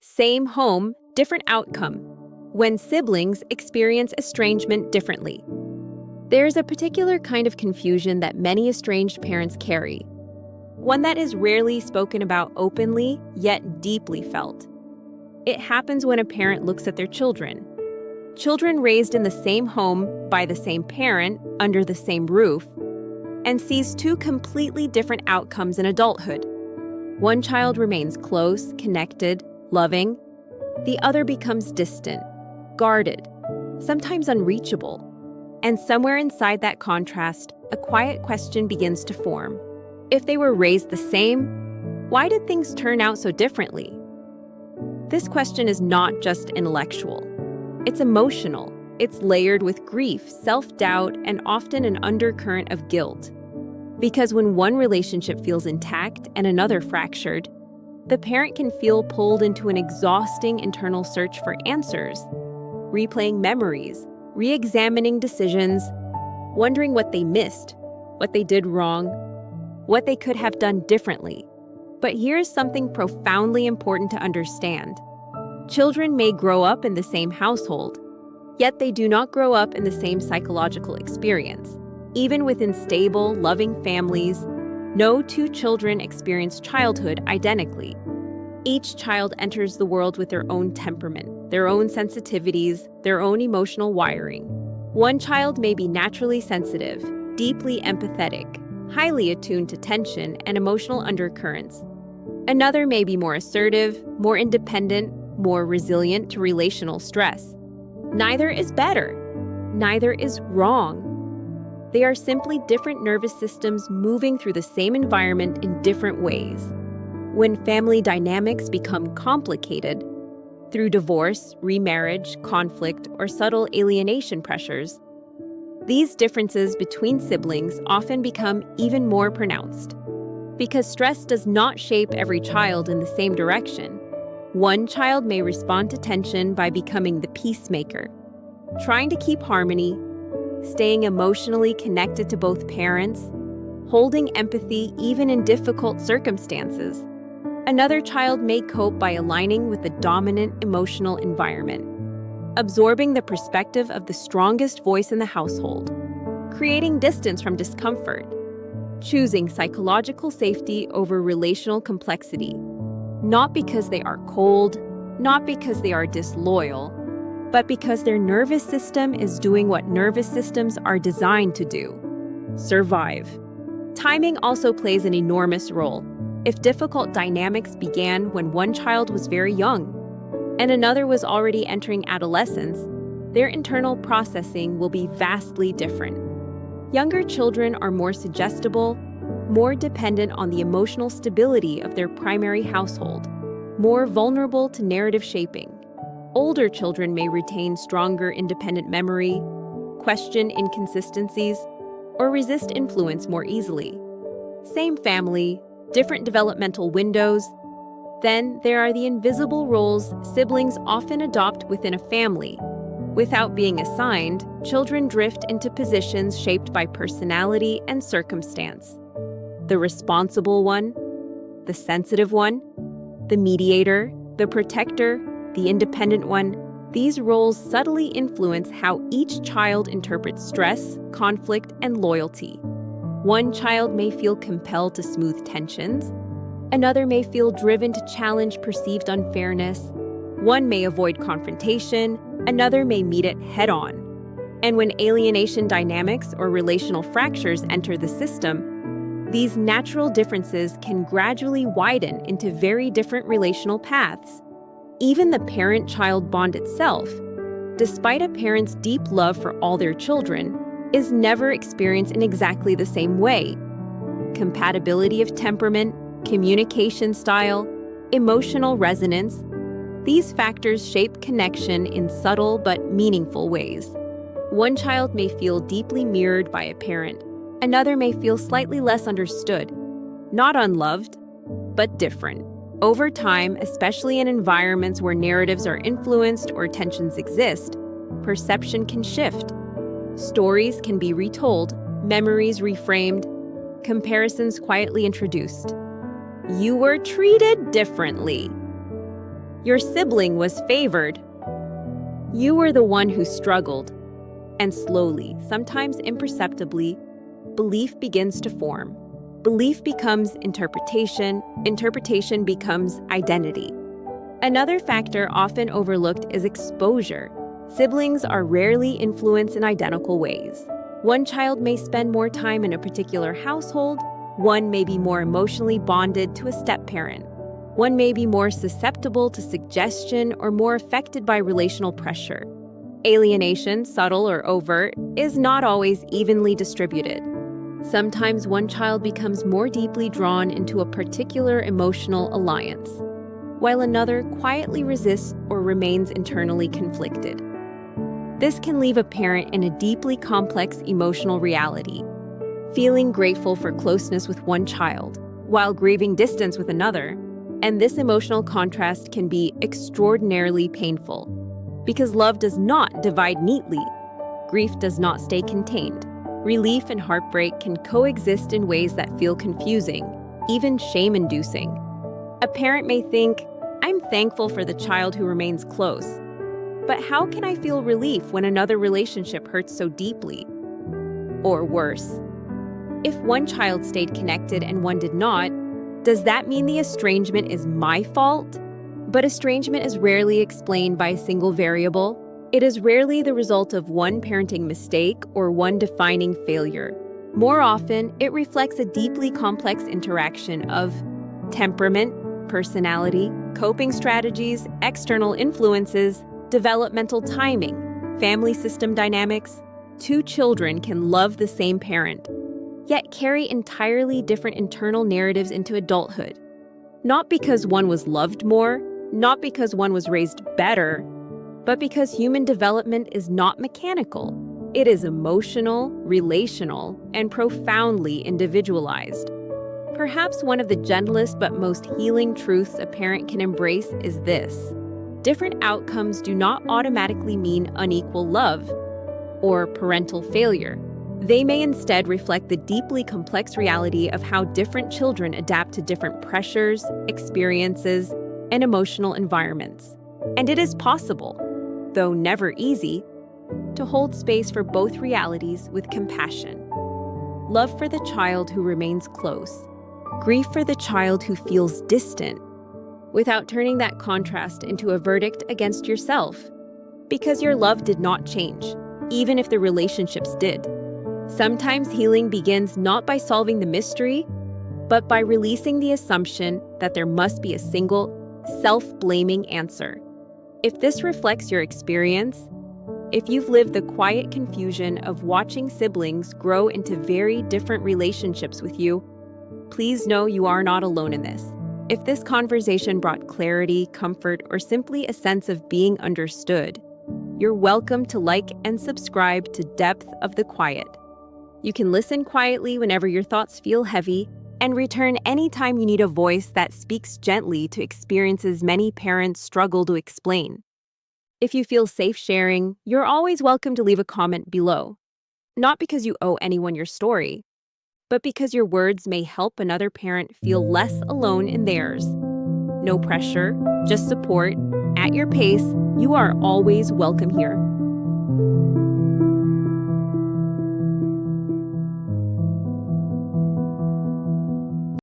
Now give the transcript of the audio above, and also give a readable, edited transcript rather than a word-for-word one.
Same home, different outcome. When siblings experience estrangement differently. There's a particular kind of confusion that many estranged parents carry. One that is rarely spoken about openly, yet deeply felt. It happens when a parent looks at their children. Children raised in the same home, by the same parent, under the same roof, and sees two completely different outcomes in adulthood. One child remains close, connected, loving. The other becomes distant, guarded, sometimes unreachable. And somewhere inside that contrast, a quiet question begins to form. If they were raised the same, why did things turn out so differently? This question is not just intellectual. It's emotional. It's layered with grief, self-doubt, and often an undercurrent of guilt. Because when one relationship feels intact and another fractured, the parent can feel pulled into an exhausting internal search for answers, replaying memories, re-examining decisions, wondering what they missed, what they did wrong, what they could have done differently. But here's something profoundly important to understand. Children may grow up in the same household, yet they do not grow up in the same psychological experience. Even within stable, loving families, no two children experience childhood identically. Each child enters the world with their own temperament, their own sensitivities, their own emotional wiring. One child may be naturally sensitive, deeply empathetic, highly attuned to tension and emotional undercurrents. Another may be more assertive, more independent, more resilient to relational stress. Neither is better. Neither is wrong. They are simply different nervous systems moving through the same environment in different ways. When family dynamics become complicated, through divorce, remarriage, conflict, or subtle alienation pressures, these differences between siblings often become even more pronounced. Because stress does not shape every child in the same direction. One child may respond to tension by becoming the peacemaker, trying to keep harmony, staying emotionally connected to both parents, holding empathy even in difficult circumstances. Another child may cope by aligning with the dominant emotional environment, absorbing the perspective of the strongest voice in the household, creating distance from discomfort, choosing psychological safety over relational complexity, not because they are cold, not because they are disloyal, but because their nervous system is doing what nervous systems are designed to do: survive. Timing also plays an enormous role. If difficult dynamics began when one child was very young and another was already entering adolescence, their internal processing will be vastly different. Younger children are more suggestible, more dependent on the emotional stability of their primary household, more vulnerable to narrative shaping. Older children may retain stronger independent memory, question inconsistencies, or resist influence more easily. Same family, different developmental windows. Then there are the invisible roles siblings often adopt within a family. Without being assigned, children drift into positions shaped by personality and circumstance. The responsible one, the sensitive one, the mediator, the protector, the independent one. These roles subtly influence how each child interprets stress, conflict, and loyalty. One child may feel compelled to smooth tensions. Another may feel driven to challenge perceived unfairness. One may avoid confrontation. Another may meet it head-on. And when alienation dynamics or relational fractures enter the system, these natural differences can gradually widen into very different relational paths. Even the parent-child bond itself, despite a parent's deep love for all their children, is never experienced in exactly the same way. Compatibility of temperament, communication style, emotional resonance, these factors shape connection in subtle but meaningful ways. One child may feel deeply mirrored by a parent. Another may feel slightly less understood, not unloved, but different. Over time, especially in environments where narratives are influenced or tensions exist, perception can shift. Stories can be retold, memories reframed, comparisons quietly introduced. You were treated differently. Your sibling was favored. You were the one who struggled. And slowly, sometimes imperceptibly, belief begins to form. Belief becomes interpretation. Interpretation becomes identity. Another factor often overlooked is exposure. Siblings are rarely influenced in identical ways. One child may spend more time in a particular household. One may be more emotionally bonded to a step-parent. One may be more susceptible to suggestion or more affected by relational pressure. Alienation, subtle or overt, is not always evenly distributed. Sometimes one child becomes more deeply drawn into a particular emotional alliance, while another quietly resists or remains internally conflicted. This can leave a parent in a deeply complex emotional reality, feeling grateful for closeness with one child, while grieving distance with another. And this emotional contrast can be extraordinarily painful, because love does not divide neatly. Grief does not stay contained. Relief and heartbreak can coexist in ways that feel confusing, even shame-inducing. A parent may think, "I'm thankful for the child who remains close, but how can I feel relief when another relationship hurts so deeply?" Or worse, if one child stayed connected and one did not, does that mean the estrangement is my fault? But estrangement is rarely explained by a single variable. It is rarely the result of one parenting mistake or one defining failure. More often, it reflects a deeply complex interaction of temperament, personality, coping strategies, external influences, developmental timing, family system dynamics. Two children can love the same parent, yet carry entirely different internal narratives into adulthood. Not because one was loved more, not because one was raised better, but because human development is not mechanical. It is emotional, relational, and profoundly individualized. Perhaps one of the gentlest but most healing truths a parent can embrace is this: different outcomes do not automatically mean unequal love or parental failure. They may instead reflect the deeply complex reality of how different children adapt to different pressures, experiences, and emotional environments. And it is possible, though never easy, to hold space for both realities with compassion. Love for the child who remains close, grief for the child who feels distant, without turning that contrast into a verdict against yourself, because your love did not change, even if the relationships did. Sometimes healing begins not by solving the mystery, but by releasing the assumption that there must be a single, self-blaming answer. If this reflects your experience, if you've lived the quiet confusion of watching siblings grow into very different relationships with you, please know you are not alone in this. If this conversation brought clarity, comfort, or simply a sense of being understood, you're welcome to like and subscribe to Depth of the Quiet. You can listen quietly whenever your thoughts feel heavy, and return anytime you need a voice that speaks gently to experiences many parents struggle to explain. If you feel safe sharing, you're always welcome to leave a comment below. Not because you owe anyone your story, but because your words may help another parent feel less alone in theirs. No pressure, just support. At your pace, you are always welcome here.